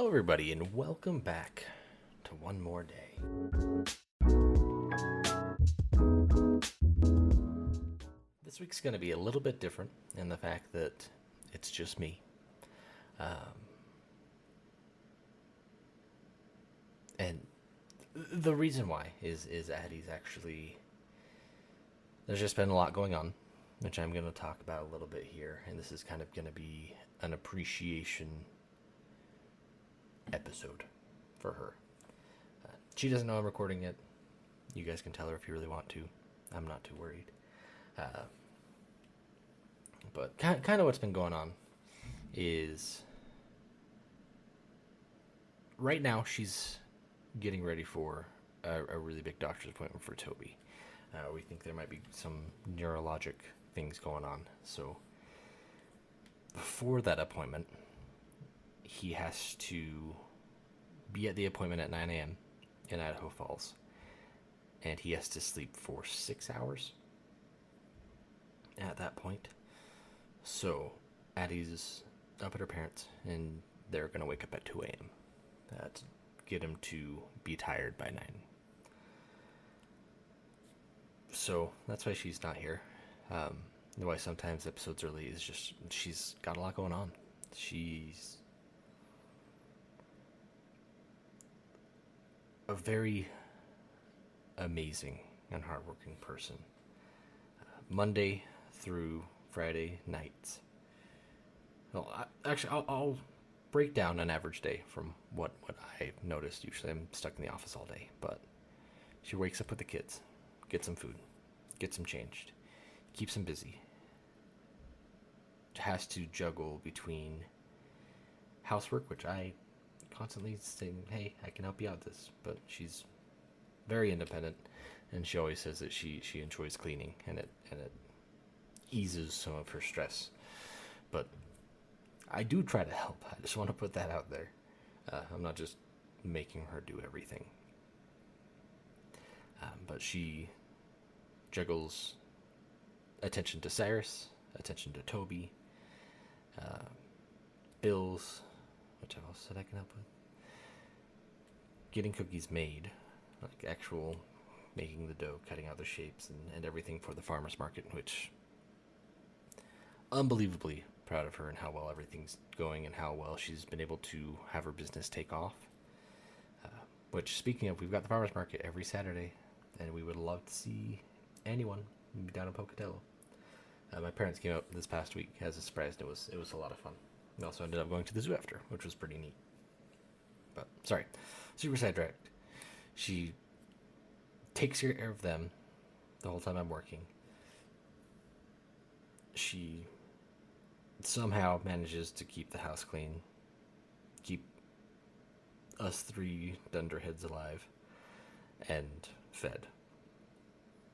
Hello, everybody, and welcome back to One More Day. This week's going to be a little bit different in the fact that it's just me. Um, and the reason why is Addie's actually. There's just been a lot going on, which I'm going to talk about a little bit here, and this is kind of going to be an appreciation episode for her. She doesn't know I'm recording it. You guys can tell her if you really want to. I'm not too worried. But kind of what's been going on is right now she's getting ready for a really big doctor's appointment for Toby. We think there might be some neurologic things going on. So before that appointment, he has to be at the appointment at 9 a.m. in Idaho Falls. And he has to sleep for 6 hours at that point. So Addie's up at her parents', and they're going to wake up at 2 a.m. to get him to be tired by 9. So that's why she's not here. Why sometimes episodes early is just she's got a lot going on. She's a very amazing and hardworking person. Monday through Friday nights. Well, I'll break down an average day from what I noticed. Usually I'm stuck in the office all day, but she wakes up with the kids, gets them food, gets them changed, keeps them busy. Has to juggle between housework, which I constantly say, hey, I can help you out with this, but she's very independent, and she always says that she enjoys cleaning, and it eases some of her stress. But I do try to help. I just want to put that out there. I'm not just making her do everything. But she juggles attention to Cyrus, attention to Toby, bills, what else that I can help with? Getting cookies made, like actual making the dough, cutting out the shapes, and everything for the farmer's market, which unbelievably proud of her and how well everything's going and how well she's been able to have her business take off. Which, speaking of, we've got the farmer's market every Saturday, and we would love to see anyone down in Pocatello. My parents came out this past week as a surprise, and it was a lot of fun. We also ended up going to the zoo after, which was pretty neat. But, sorry, super sidetracked. She takes care of them the whole time I'm working. She somehow manages to keep the house clean, keep us 3 dunderheads alive, and fed.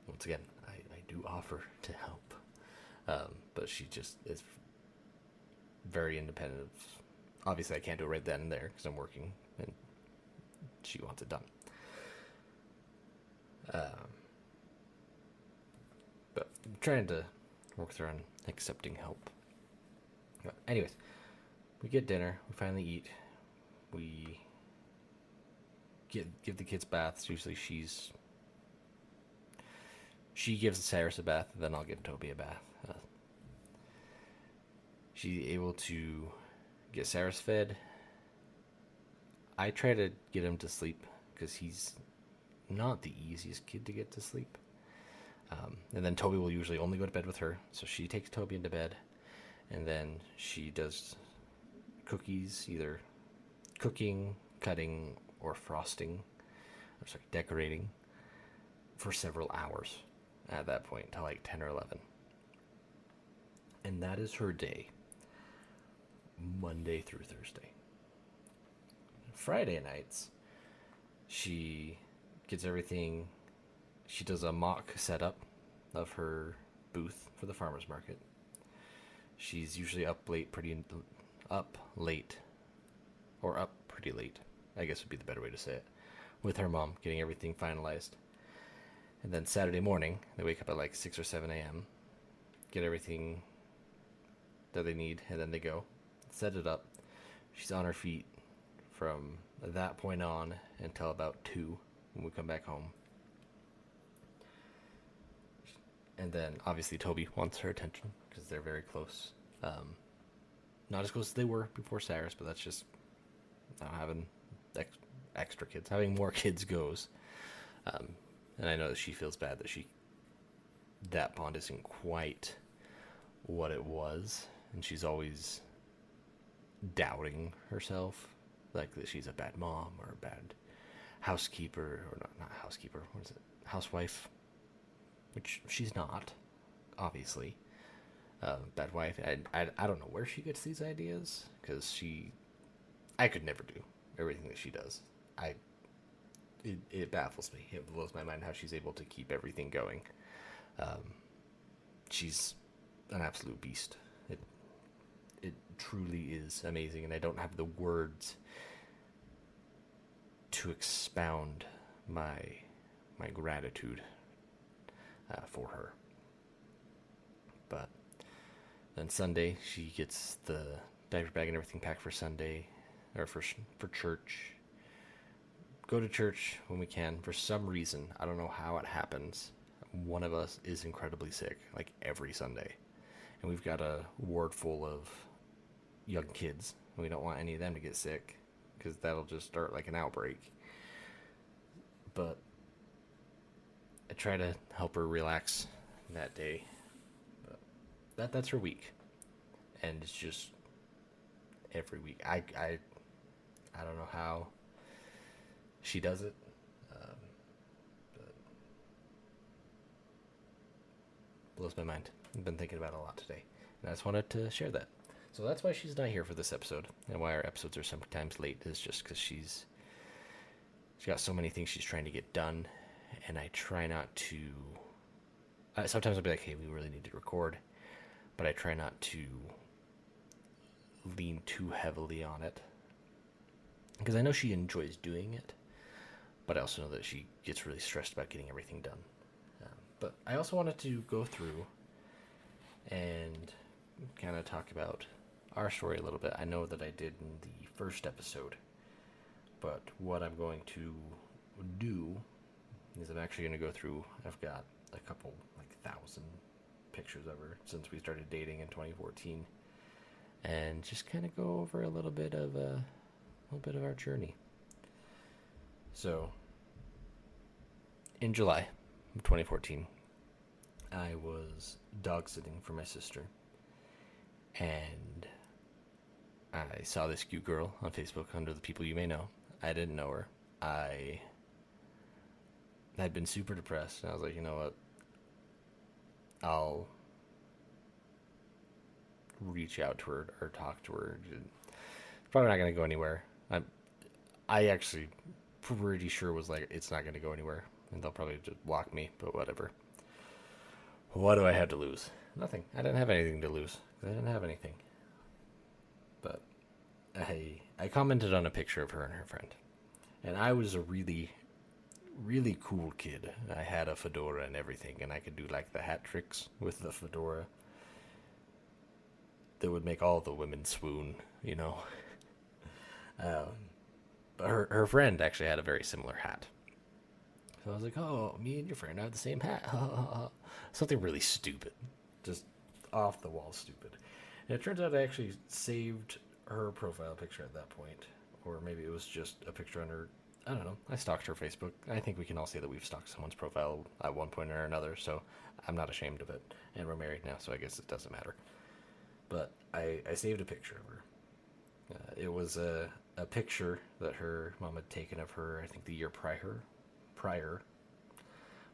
Once again, I do offer to help. But she just is very independent. Obviously, I can't do it right then and there because I'm working, and she wants it done. But I'm trying to work with her on accepting help. But anyways, we get dinner. We finally eat. We give the kids baths. Usually she gives Cyrus a bath, then I'll give Toby a bath. She's able to get Cyrus fed. I try to get him to sleep because he's not the easiest kid to get to sleep. And then Toby will usually only go to bed with her, so she takes Toby into bed, and then she does cookies, either cooking, cutting, or frosting, decorating, for several hours at that point, till like 10 or 11. And that is her day, Monday through Thursday. Friday nights, she gets everything. She does a mock setup of her booth for the farmer's market. She's usually up pretty late, I guess would be the better way to say it, with her mom, getting everything finalized. And then Saturday morning, they wake up at like 6 or 7 a.m., get everything that they need, and then they go set it up. She's on her feet from that point on until about 2 when we come back home. And then obviously Toby wants her attention because they're very close. Not as close as they were before Cyrus, but that's just having extra kids. Having more kids goes. And I know that she feels bad that that bond isn't quite what it was. And she's always doubting herself. Like that she's a bad mom or a bad housekeeper. Or not housekeeper. What is it? Housewife. Which she's not, obviously. Bad wife. I don't know where she gets these ideas. Because I could never do everything that she does. It baffles me. It blows my mind how she's able to keep everything going. She's an absolute beast. It truly is amazing, and I don't have the words to expound my gratitude for her. But then Sunday, she gets the diaper bag and everything packed for Sunday, or for church. Go to church when we can. For some reason, I don't know how it happens, one of us is incredibly sick, like every Sunday. And we've got a ward full of young kids. We don't want any of them to get sick, because that'll just start like an outbreak. But I try to help her relax that day. But that's her week. And it's just every week. I don't know how she does it. But blows my mind. I've been thinking about it a lot today. And I just wanted to share that. So that's why she's not here for this episode. And why our episodes are sometimes late is just because she's got so many things she's trying to get done. And I try not to... sometimes I'll be like, hey, we really need to record. But I try not to lean too heavily on it. Because I know she enjoys doing it. But I also know that she gets really stressed about getting everything done. But I also wanted to go through and kind of talk about our story a little bit. I know that I did in the first episode. But what I'm going to do is I'm actually going to go through. I've got a couple, 1,000 pictures of her since we started dating in 2014. And just kind of go over a little bit of our journey. So, in July of 2014, I was dog sitting for my sister, and I saw this cute girl on Facebook under the people you may know. I didn't know her. I had been super depressed, and I was like, you know what? I'll reach out to her or talk to her. It's probably not going to go anywhere. I actually pretty sure was like, it's not going to go anywhere, and they'll probably just block me, but whatever. What do I have to lose? Nothing. I didn't have anything to lose. I didn't have anything. But I commented on a picture of her and her friend, and I was a really, really cool kid. I had a fedora and everything, and I could do the hat tricks with the fedora that would make all the women swoon, you know. But her friend actually had a very similar hat. So I was like, oh, me and your friend have the same hat. Something really stupid. Just off the wall stupid. And it turns out I actually saved her profile picture at that point. Or maybe it was just a picture on her. I don't know. I stalked her Facebook. I think we can all say that we've stalked someone's profile at one point or another. So I'm not ashamed of it. And we're married now, so I guess it doesn't matter. But I saved a picture of her. It was a picture that her mom had taken of her, I think, the year prior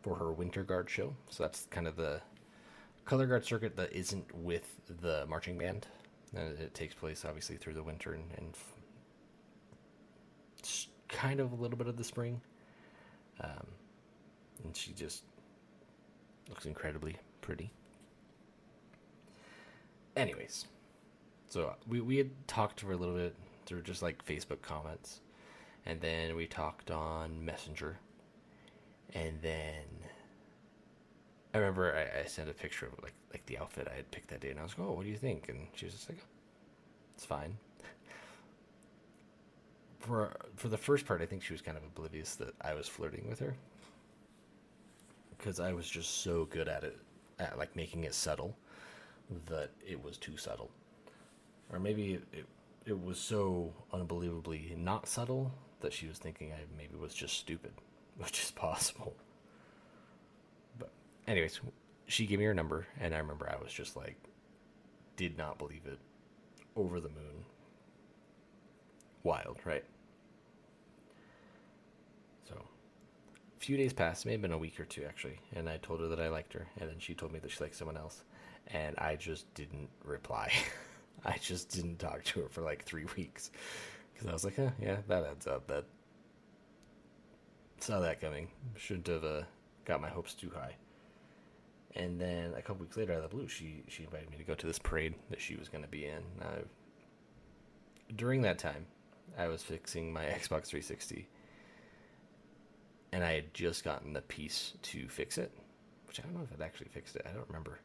for her Winter Guard show. So that's kind of the color guard circuit that isn't with the marching band. And it takes place, obviously, through the winter and kind of a little bit of the spring. And she just looks incredibly pretty. Anyways, so we had talked for a little bit through just Facebook comments, and then we talked on Messenger, and then I remember I sent a picture of like the outfit I had picked that day, and I was like, oh, what do you think? And she was just like, oh, it's fine. for the first part, I think she was kind of oblivious that I was flirting with her because I was just so good at it, at like making it subtle, that it was too subtle. Or maybe it was so unbelievably not subtle that she was thinking I maybe was just stupid, which is possible. But, anyways, she gave me her number, and I remember I was just like, did not believe it. Over the moon. Wild, right? So, a few days passed, may have been a week or two actually, and I told her that I liked her, and then she told me that she liked someone else, and I just didn't reply. I just didn't talk to her for like 3 weeks because I was like, yeah, that adds up. That saw that coming. Shouldn't have got my hopes too high. And then a couple weeks later, out of the blue, she invited me to go to this parade that she was going to be in. During that time, I was fixing my Xbox 360, and I had just gotten the piece to fix it, which I don't know if it actually fixed it. I don't remember.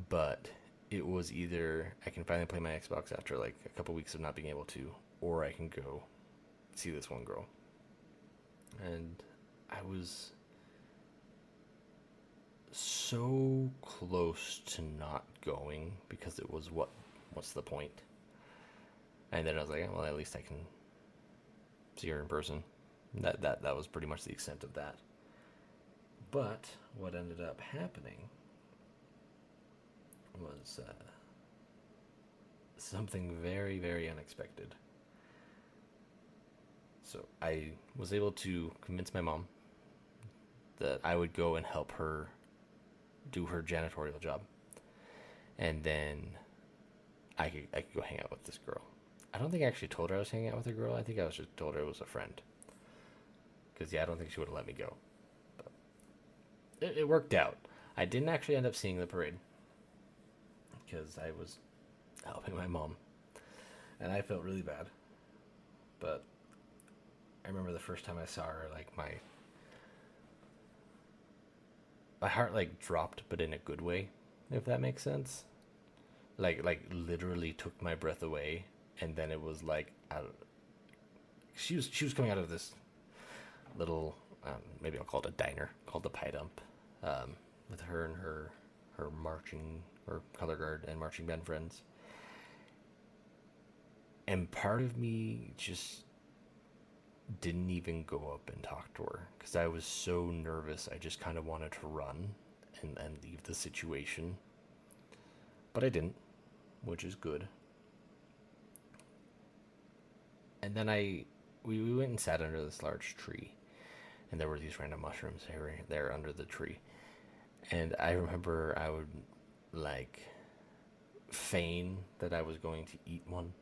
But it was either I can finally play my Xbox after like a couple weeks of not being able to, or I can go see this one girl. And I was so close to not going because it was what's the point? And then I was like, well, at least I can see her in person. That was pretty much the extent of that. But what ended up happening was something very, very unexpected. So I was able to convince my mom that I would go and help her do her janitorial job, and then I could go hang out with this girl. I don't think I actually told her I was hanging out with a girl. I think I was just told her it was a friend. Because I don't think she would have let me go. But it worked out. I didn't actually end up seeing the parade because I was helping my mom, and I felt really bad. But I remember the first time I saw her, like my heart like dropped, but in a good way, if that makes sense. Like literally took my breath away, and then it was like she was coming out of this little maybe I'll call it a diner called the Pie Dump, with her and her marching or color guard and marching band friends, and part of me just didn't even go up and talk to her because I was so nervous. I just kind of wanted to run and leave the situation, but I didn't, which is good. And then we went and sat under this large tree, and there were these random mushrooms there under the tree. And I remember I would like feign that I was going to eat one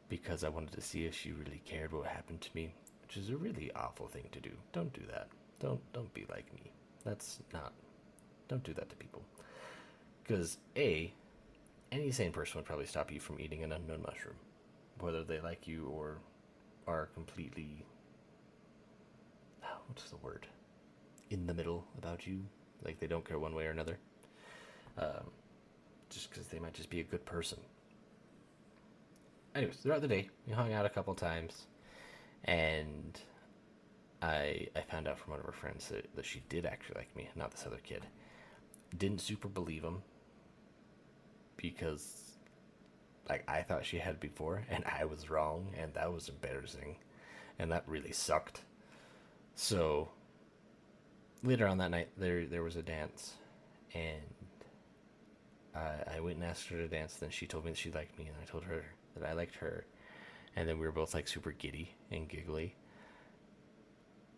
because I wanted to see if she really cared what happened to me, which is a really awful thing to do. Don't do that. Don't be like me. Don't do that to people. Because any sane person would probably stop you from eating an unknown mushroom, whether they like you or are completely, what's the word, in the middle about you, like they don't care one way or another, just because they might just be a good person. Anyways, throughout the day, we hung out a couple times, and I found out from one of her friends that she did actually like me, not this other kid. Didn't super believe him because like I thought she had before, and I was wrong, and that was embarrassing, and that really sucked. So later on that night, there was a dance, and I went and asked her to dance. Then she told me that she liked me, and I told her that I liked her, and then we were both like super giddy and giggly,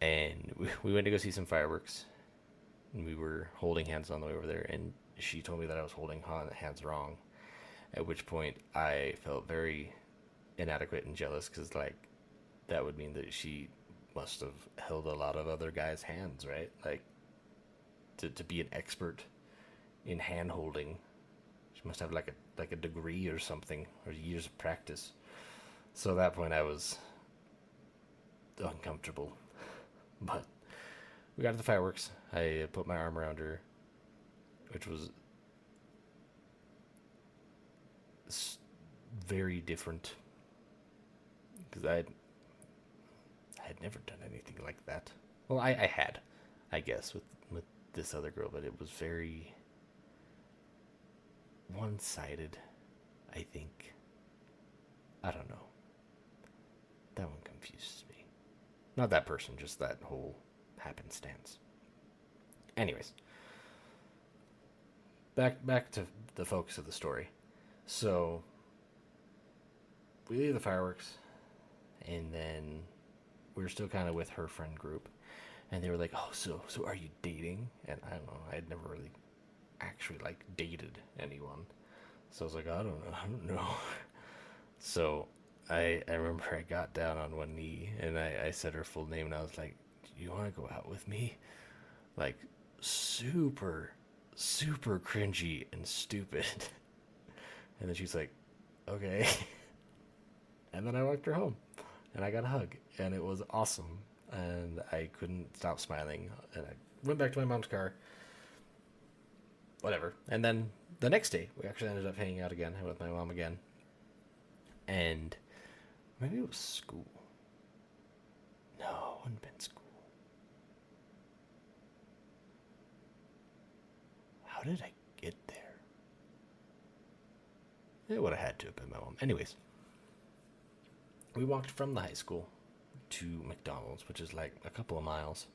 and we went to go see some fireworks, and we were holding hands on the way over there, and she told me that I was holding hands wrong, at which point I felt very inadequate and jealous because like that would mean that she must have held a lot of other guys' hands, right? Like to be an expert in hand holding, she must have like a degree or something, or years of practice. So at that point I was uncomfortable. But we got to the fireworks. I put my arm around her, which was very different because I had never done anything like that. Well, I had, I guess, with this other girl, but it was very one-sided. I think. I don't know. That one confuses me. Not that person, just that whole happenstance. Anyways, back to the focus of the story. So we leave the fireworks, and then we were still kind of with her friend group, and they were like, "Oh, so are you dating?" And I don't know. I had never really actually like dated anyone, so I was like, I don't know. So I remember I got down on one knee and I said her full name, and I was like, "Do you want to go out with me?" Like, super, super cringy and stupid. And then she's like, "Okay." And then I walked her home, and I got a hug, and it was awesome. And I couldn't stop smiling. And I went back to my mom's car. Whatever. And then the next day, we actually ended up hanging out again with my mom again. And maybe it was school. No, it wouldn't have been school. How did I get there? It would have had to have been my mom. Anyways, we walked from the high school to McDonald's, which is like a couple of miles.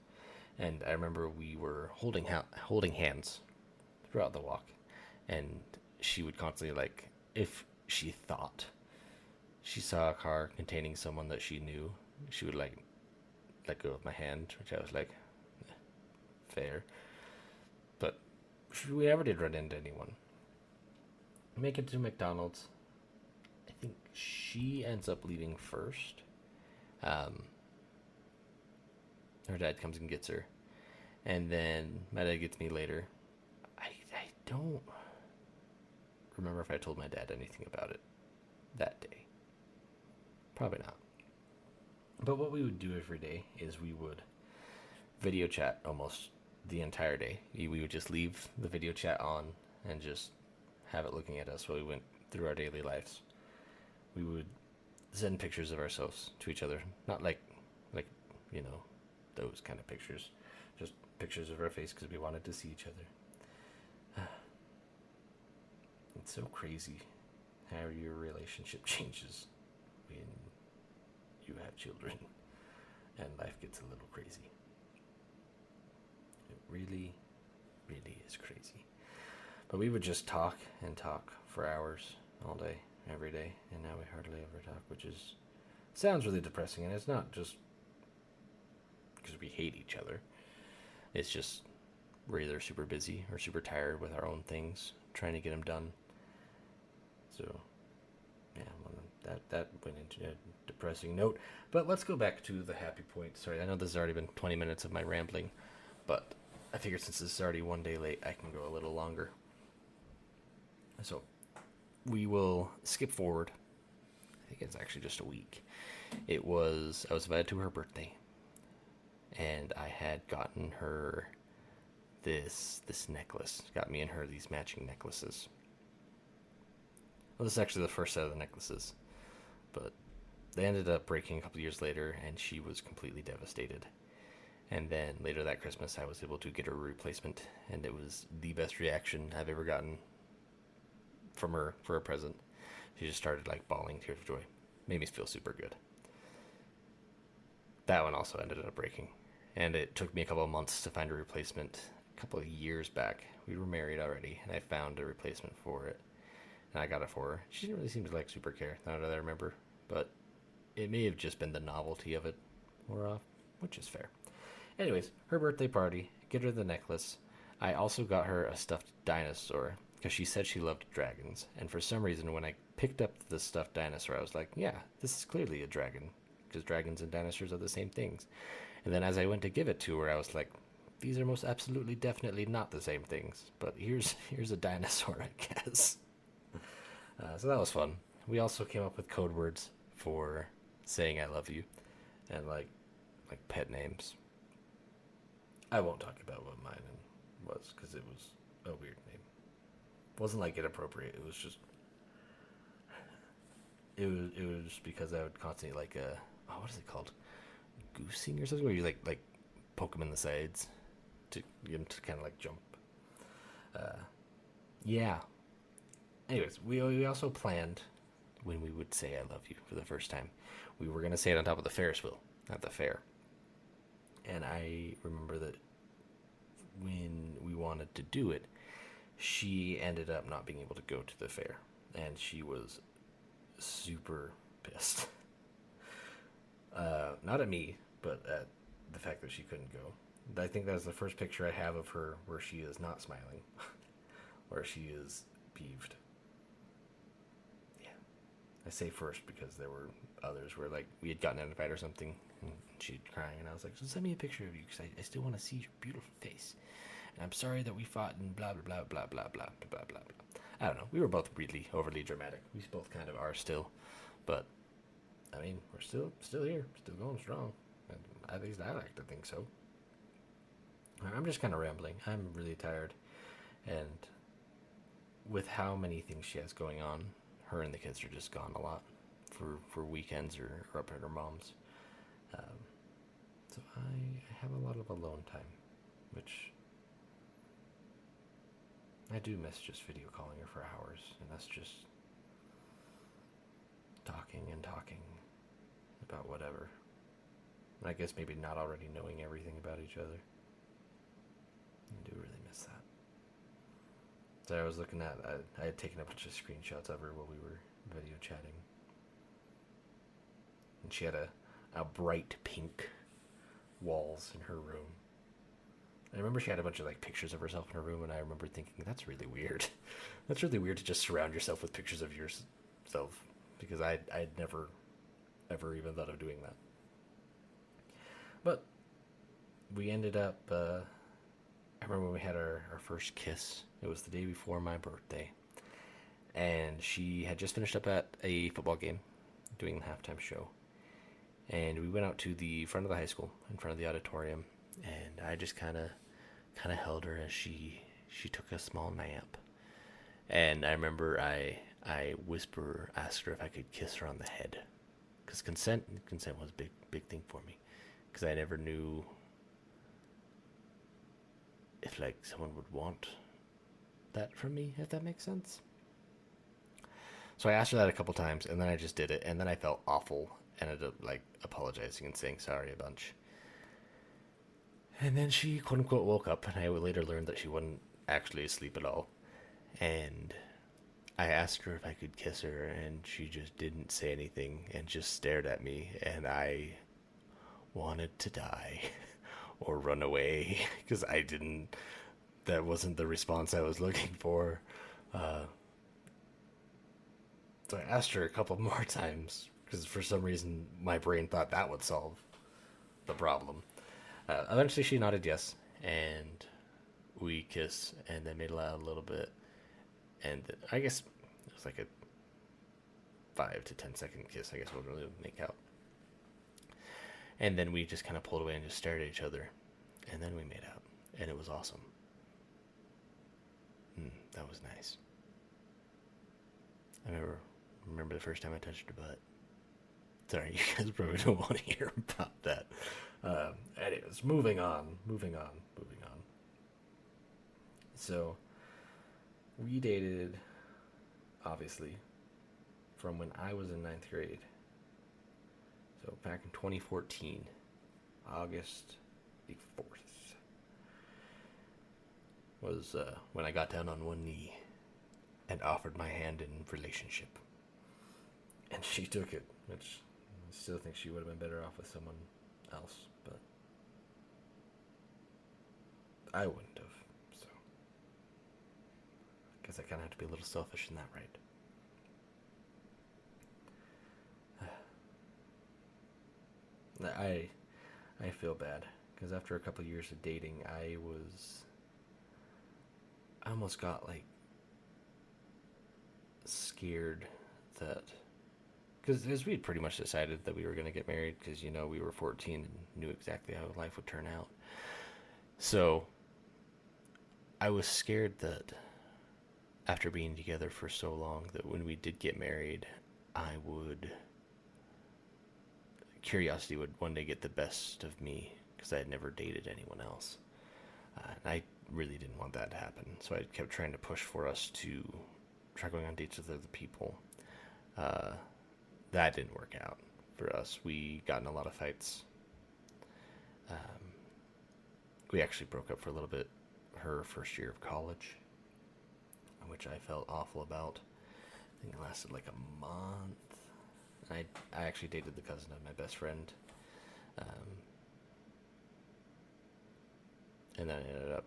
And I remember we were holding hands throughout the walk. And she would constantly, like, if she thought she saw a car containing someone that she knew, she would, like, let go of my hand, which I was like, fair. But we never did run into anyone. We make it to McDonald's. I think she ends up leaving first. Her dad comes and gets her. And then my dad gets me later. I don't remember if I told my dad anything about it that day. Probably not. But what we would do every day is we would video chat almost the entire day. We would just leave the video chat on and just have it looking at us while we went through our daily lives. We would send pictures of ourselves to each other. Not like those kind of pictures. Just pictures of our face because we wanted to see each other. It's so crazy how your relationship changes when you have children and life gets a little crazy. It really, really is crazy. But we would just talk and talk for hours all day, every day, and now we hardly ever talk, which sounds really depressing, and it's not just because we hate each other. It's just we're either super busy or super tired with our own things, trying to get them done. So, yeah, well, that went into a depressing note. But let's go back to the happy point. Sorry, I know this has already been 20 minutes of my rambling, but I figured since this is already one day late, I can go a little longer. So, we will skip forward. I think it's actually just a week. I was invited to her birthday, and I had gotten her this necklace. Got me and her these matching necklaces. Well, this is actually the first set of the necklaces, but they ended up breaking a couple years later, and she was completely devastated. And then later that Christmas, I was able to get her a replacement, and it was the best reaction I've ever gotten from her for a present. She just started like bawling tears of joy. Made me feel super good. That one also ended up breaking, and it took me a couple of months to find a replacement. A couple of years back, we were married already, and I found a replacement for it, and I got it for her. She didn't really seem to like super care, now that I remember, but it may have just been the novelty of it wore off, which is fair. Anyways, her birthday party, get her the necklace. I also got her a stuffed dinosaur, because she said she loved dragons, and for some reason when I picked up the stuffed dinosaur, I was like, yeah, this is clearly a dragon, because dragons and dinosaurs are the same things. And then as I went to give it to her, I was like, these are most absolutely definitely not the same things, but here's a dinosaur, I guess. So that was fun. We also came up with code words for saying I love you, and like pet names. I won't talk about what mine was, because it was a weird name. It wasn't like inappropriate, it was just it was because I would constantly like what is it called, goosing or something, where you like poke them in the sides to get them to kind of like jump. Uh, yeah. Anyways, we also planned when we would say "I love you" for the first time, we were gonna say it on top of the Ferris wheel at the fair. And I remember that when we wanted to do it, she ended up not being able to go to the fair, and she was super pissed. Not at me, but at the fact that she couldn't go. I think that's the first picture I have of her where she is not smiling, where she is peeved. Yeah, I say first because there were others where like we had gotten in a fight or something, and she'd crying, and I was like, "So send me a picture of you because I still want to see your beautiful face." And I'm sorry that we fought and blah blah blah blah blah blah blah blah blah. I don't know. We were both really overly dramatic. We both kind of are still, but I mean, we're still here, still going strong. At least I like to think so. I'm just kind of rambling. I'm really tired, and with how many things she has going on, her and the kids are just gone a lot for weekends or up at her mom's. Um, so I have a lot of alone time, which I do miss, just video calling her for hours, and that's just talking and talking about whatever. And I guess maybe not already knowing everything about each other. I do really miss that. So I was looking at, I had taken a bunch of screenshots of her while we were video chatting. And she had a bright pink walls in her room. I remember she had a bunch of like pictures of herself in her room, and I remember thinking, that's really weird. That's really weird to just surround yourself with pictures of yourself, because I'd never ever even thought of doing that. But we ended up. I remember when we had our first kiss. It was the day before my birthday, and she had just finished up at a football game, doing the halftime show, and we went out to the front of the high school, in front of the auditorium, and I just kind of held her as she took a small nap. And I remember I asked her if I could kiss her on the head, because consent was a big thing for me, because I never knew if like someone would want that from me, if that makes sense. So I asked her that a couple times, and then I just did it, and then I felt awful, and ended up like apologizing and saying sorry a bunch. And then she quote unquote woke up, and I would later learn that she wasn't actually asleep at all. And I asked her if I could kiss her, and she just didn't say anything and just stared at me, and I wanted to die or run away because that wasn't the response I was looking for. So I asked her a couple more times because for some reason my brain thought that would solve the problem. Eventually she nodded yes, and we kissed, and then made out a little bit, and I guess it was like a 5 to 10 second kiss. I guess we'll really make out. And then we just kind of pulled away and just stared at each other, and then we made out, and it was awesome. That was nice. I remember the first time I touched her butt. Sorry, you guys probably don't want to hear about that. Anyways, moving on. So, we dated, obviously, from when I was in ninth grade. So, back in 2014, August the 4th, was when I got down on one knee and offered my hand in relationship. And she took it, which I still think she would have been better off with someone else, but I wouldn't have, so I guess I kind of have to be a little selfish in that, right? I feel bad, because after a couple of years of dating, I almost got like scared that, because we had pretty much decided that we were going to get married, because we were 14 and knew exactly how life would turn out. So I was scared that after being together for so long, that when we did get married, I would curiosity would one day get the best of me because I had never dated anyone else. And I really didn't want that to happen. So I kept trying to push for us to try going on dates with other people. Uh, that didn't work out for us. We got in a lot of fights. Um, we actually broke up for a little bit her first year of college, which I felt awful about. I think it lasted like a month. I actually dated the cousin of my best friend. Um, and then I ended up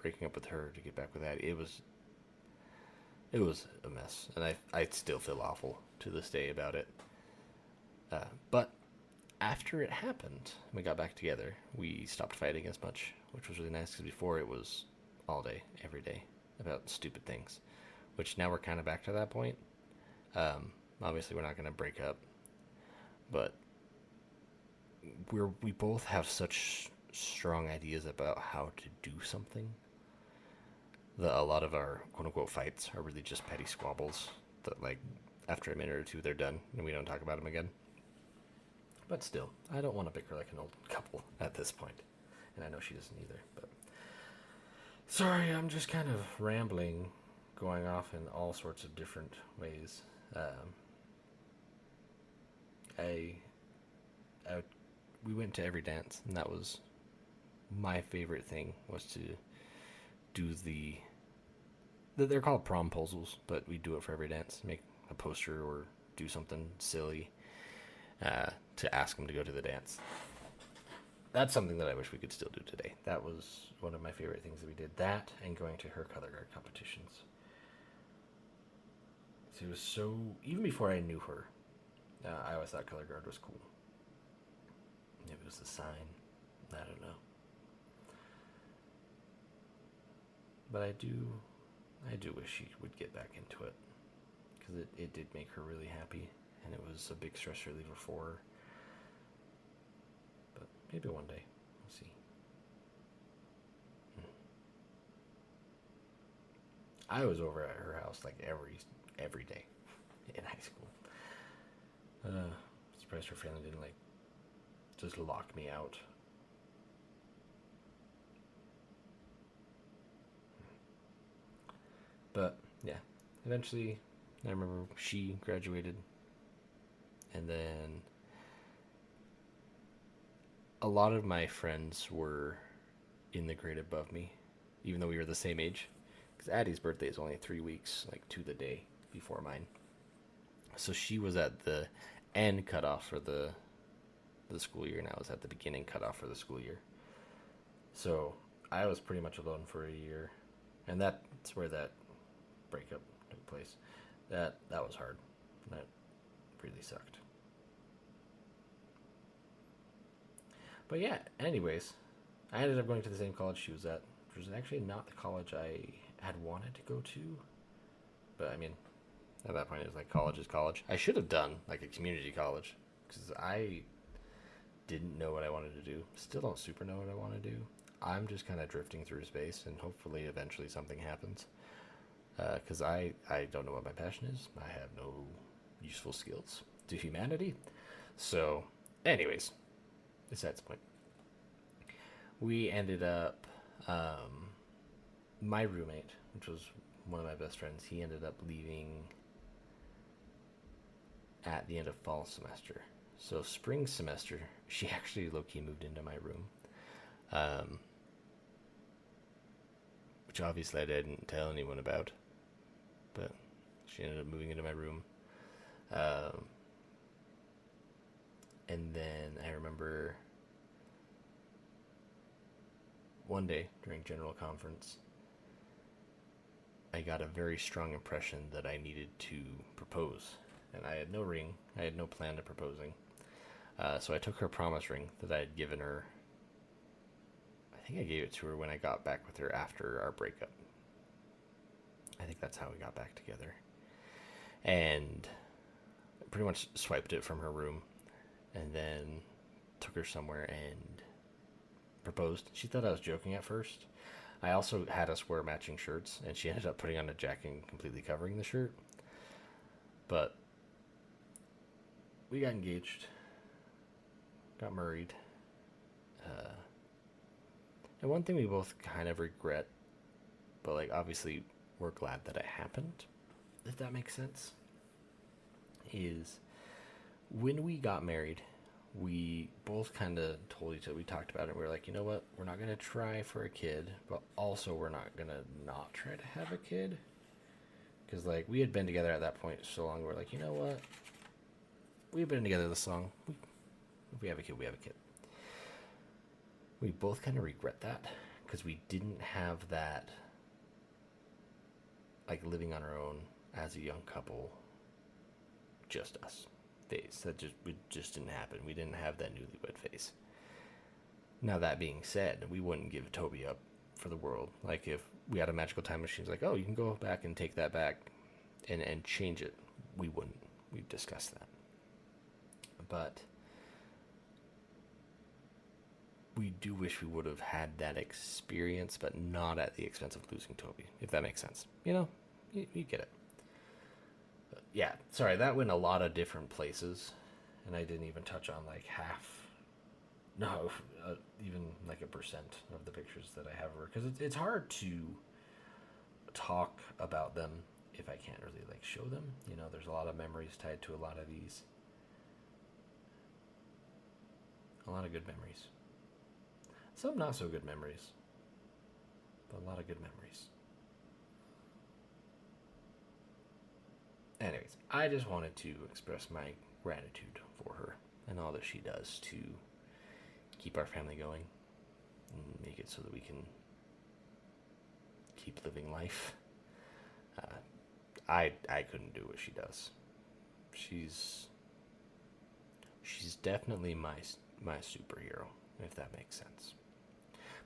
breaking up with her to get back with that. It was a mess, and I still feel awful to this day about it. But after it happened, we got back together. We stopped fighting as much, which was really nice because before it was all day, every day about stupid things, which now we're kind of back to that point. Obviously, we're not going to break up, but we both have such strong ideas about how to do something that a lot of our quote unquote fights are really just petty squabbles that, like, after a minute or two, they're done and we don't talk about them again. But still, I don't want to bicker like an old couple at this point, and I know she doesn't either. But sorry, I'm just kind of rambling, going off in all sorts of different ways. We went to every dance, and that was my favorite thing, was to do they're called promposals, but we do it for every dance. Make a poster or do something silly to ask them to go to the dance. That's something that I wish we could still do today. That was one of my favorite things that we did. That and going to her color guard competitions. So it was so, even before I knew her, I always thought color guard was cool. Maybe it was the sign. I don't know. But I do wish she would get back into it, because it did make her really happy, and it was a big stress reliever for her. But maybe one day, we'll see. I was over at her house like every day in high school. Surprised her family didn't like just lock me out. But yeah, eventually I remember she graduated, and then a lot of my friends were in the grade above me, even though we were the same age, because Addie's birthday is only 3 weeks, like, to the day before mine. So she was at the end cutoff for the school year, and I was at the beginning cutoff for the school year. So I was pretty much alone for a year, and that's where that breakup took place. That was hard. That really sucked. But yeah, anyways, I ended up going to the same college she was at, which was actually not the college I had wanted to go to. But I mean, at that point, it was like, college is college. I should have done like a community college, because I didn't know what I wanted to do. Still don't super know what I want to do. I'm just kind of drifting through space, and hopefully eventually something happens. Because I don't know what my passion is. I have no useful skills to humanity. So, anyways, besides the point. We ended up, my roommate, which was one of my best friends, he ended up leaving at the end of fall semester. So spring semester, she actually low-key moved into my room, which obviously I didn't tell anyone about, but she ended up moving into my room. And then I remember one day during general conference, I got a very strong impression that I needed to propose. And I had no ring. I had no plan to proposing. So I took her promise ring that I had given her. I think I gave it to her when I got back with her after our breakup. I think that's how we got back together. And I pretty much swiped it from her room, and then took her somewhere and proposed. She thought I was joking at first. I also had us wear matching shirts, and she ended up putting on a jacket and completely covering the shirt. But we got engaged, got married. And one thing we both kind of regret, but like obviously we're glad that it happened, if that makes sense, is when we got married, we both kind of told each other, we talked about it, we were like, you know what, we're not going to try for a kid, but also we're not going to not try to have a kid. Because like we had been together at that point so long, we're like, you know what, we've been together this long, if we have a kid, we have a kid. We both kind of regret that because we didn't have that, like living on our own as a young couple, just us phase. It just didn't happen. We didn't have that newlywed phase. Now that being said, we wouldn't give Toby up for the world. Like if we had a magical time machine, it's like, oh, you can go back and take that back and change it. We wouldn't. We've discussed that. But we do wish we would have had that experience, but not at the expense of losing Toby, if that makes sense. You know, you get it. But yeah, sorry, that went a lot of different places, and I didn't even touch on like even like a percent of the pictures that I have of her, because it's hard to talk about them if I can't really like show them. You know, there's a lot of memories tied to a lot of these. A lot of good memories. Some not so good memories, but a lot of good memories. Anyways, I just wanted to express my gratitude for her and all that she does to keep our family going and make it so that we can keep living life. I couldn't do what she does. She's definitely my superhero, if that makes sense.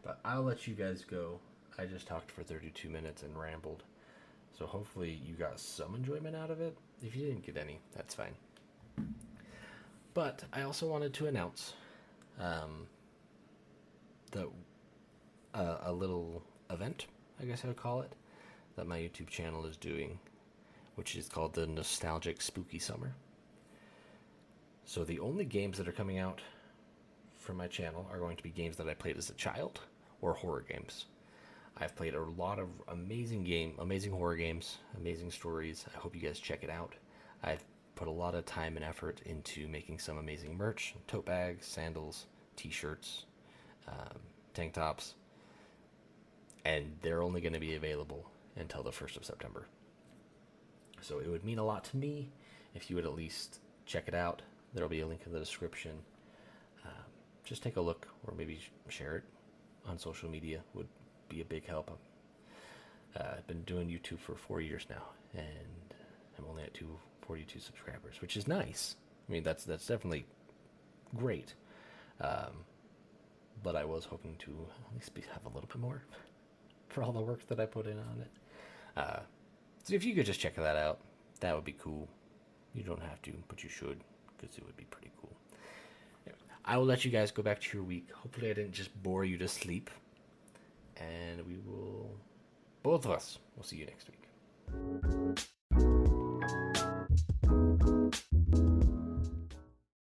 But I'll let you guys go. I just talked for 32 minutes and rambled. So hopefully you got some enjoyment out of it. If you didn't get any, that's fine. But I also wanted to announce a little event, I guess I would call it, that my YouTube channel is doing, which is called the Nostalgic Spooky Summer. So the only games that are coming out from my channel are going to be games that I played as a child or horror games. I've played a lot of amazing horror games, amazing stories. I hope you guys check it out. I've put a lot of time and effort into making some amazing merch, tote bags, sandals, t-shirts, tank tops, and they're only going to be available until the 1st of September. So it would mean a lot to me if you would at least check it out. There'll be a link in the description. Just take a look, or maybe share it on social media would be a big help. I've been doing YouTube for 4 years now, and I'm only at 242 subscribers, which is nice. I mean, that's definitely great. But I was hoping to at least have a little bit more for all the work that I put in on it. So if you could just check that out, that would be cool. You don't have to, but you should, because it would be pretty cool. Anyway, I will let you guys go back to your week. Hopefully I didn't just bore you to sleep. And both of us, we'll see you next week.